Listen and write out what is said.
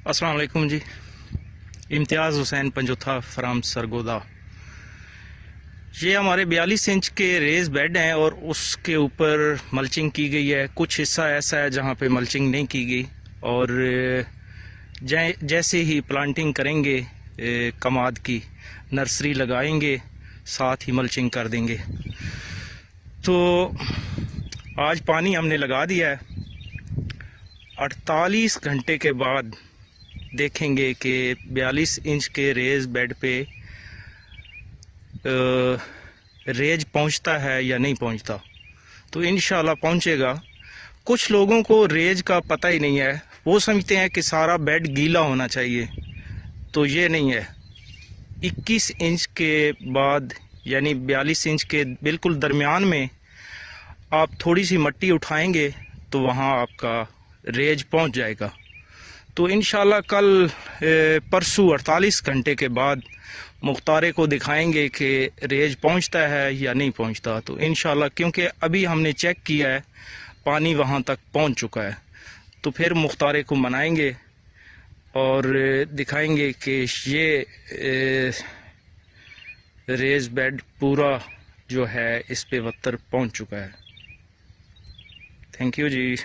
अस्सलाम वालेकुम जी। इम्तियाज़ हुसैन पंजोथा फ्राम सरगोदा। ये हमारे 42 इंच के रेज बेड हैं और उसके ऊपर मल्चिंग की गई है। कुछ हिस्सा ऐसा है जहाँ पे मल्चिंग नहीं की गई और जैसे ही प्लांटिंग करेंगे कमाद की नर्सरी लगाएंगे साथ ही मल्चिंग कर देंगे। तो आज पानी हमने लगा दिया है। 48 घंटे के बाद देखेंगे कि 42 इंच के रेज बेड पे रेज पहुंचता है या नहीं पहुंचता। तो इंशाल्लाह पहुंचेगा। कुछ लोगों को रेज का पता ही नहीं है, वो समझते हैं कि सारा बेड गीला होना चाहिए, तो ये नहीं है। 21 इंच के बाद यानी 42 इंच के बिल्कुल दरमियान में आप थोड़ी सी मिट्टी उठाएंगे तो वहाँ आपका रेज पहुंच जाएगा। तो इंशाल्लाह कल परसों 48 घंटे के बाद मुख्तारे को दिखाएंगे कि रेज पहुंचता है या नहीं पहुंचता। तो इंशाल्लाह, क्योंकि अभी हमने चेक किया है पानी वहां तक पहुंच चुका है, तो फिर मुख्तारे को मनाएंगे और दिखाएंगे कि ये रेज बेड पूरा जो है इस पे वत्तर पहुंच चुका है। Thank you ji.